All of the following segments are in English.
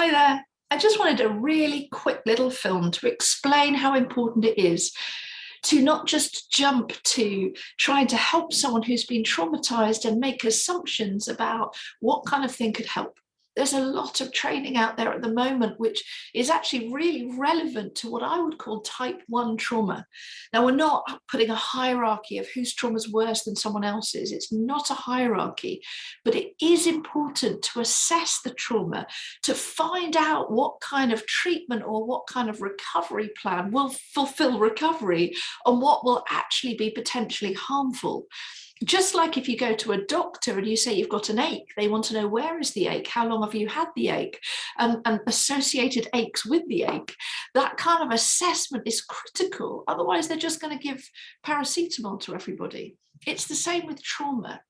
Hi there. I just wanted a really quick little film to explain how important it is to not just jump to trying to help someone who's been traumatized and make assumptions about what kind of thing could help. There's a lot of training out there at the moment, which is actually really relevant to what I would call type 1 trauma. Now, we're not putting a hierarchy of whose trauma is worse than someone else's. It's not a hierarchy, but it is important to assess the trauma, to find out what kind of treatment or what kind of recovery plan will fulfill recovery and what will actually be potentially harmful. Just like if you go to a doctor and you say you've got an ache, they want to know where is the ache, how long have you had the ache, and associated aches with the ache. That kind of assessment is critical. Otherwise, they're just going to give paracetamol to everybody. It's the same with trauma.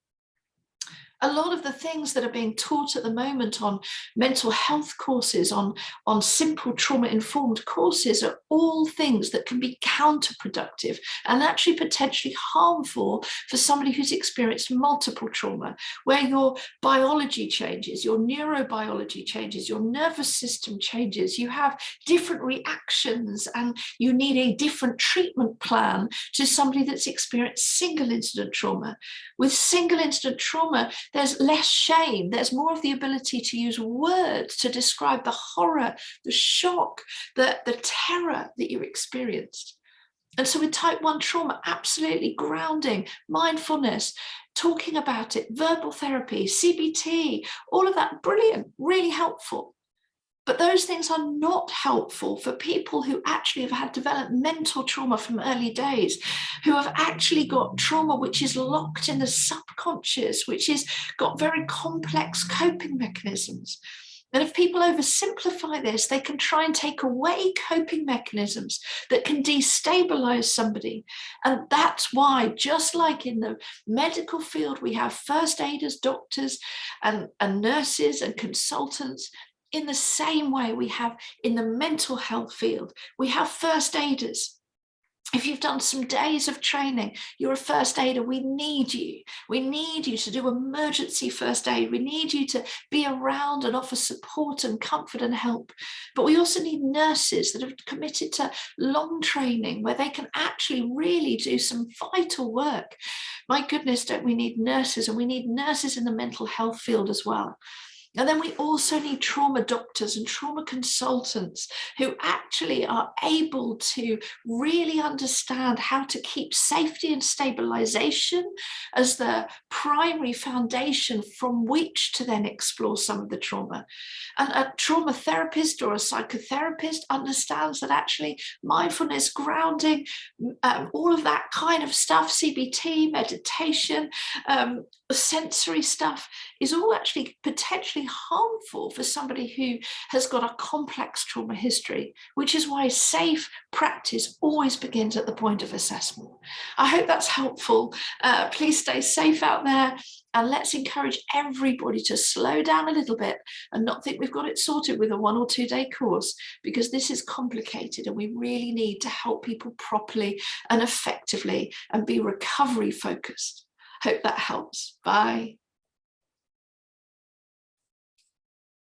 A lot of the things that are being taught at the moment on mental health courses, on simple trauma-informed courses, are all things that can be counterproductive and actually potentially harmful for somebody who's experienced multiple trauma, where your biology changes, your neurobiology changes, your nervous system changes, you have different reactions, and you need a different treatment plan to somebody that's experienced single incident trauma. With single incident trauma, there's less shame. There's more of the ability to use words to describe the horror, the shock, the terror that you experienced. And so with type 1 trauma, absolutely grounding, mindfulness, talking about it, verbal therapy, CBT, all of that, brilliant, really helpful. But those things are not helpful for people who actually have had developmental trauma from early days, who have actually got trauma which is locked in the subconscious, which has got very complex coping mechanisms. And if people oversimplify this, they can try and take away coping mechanisms that can destabilize somebody. And that's why, just like in the medical field, we have first aiders, doctors, and nurses and consultants. In the same way we have in the mental health field, we have first aiders. If you've done some days of training, you're a first aider, we need you. We need you to do emergency first aid. We need you to be around and offer support and comfort and help. But we also need nurses that have committed to long training where they can actually really do some vital work. My goodness, don't we need nurses? And we need nurses in the mental health field as well. And then we also need trauma doctors and trauma consultants who actually are able to really understand how to keep safety and stabilization as the primary foundation from which to then explore some of the trauma. And a trauma therapist or a psychotherapist understands that actually mindfulness, grounding, all of that kind of stuff, CBT, meditation, sensory stuff, is all actually potentially harmful for somebody who has got a complex trauma history, which is why safe practice always begins at the point of assessment. I hope that's helpful. Please stay safe out there, and let's encourage everybody to slow down a little bit and not think we've got it sorted with a 1 or 2 day course, because this is complicated and we really need to help people properly and effectively and be recovery focused. Hope that helps. Bye.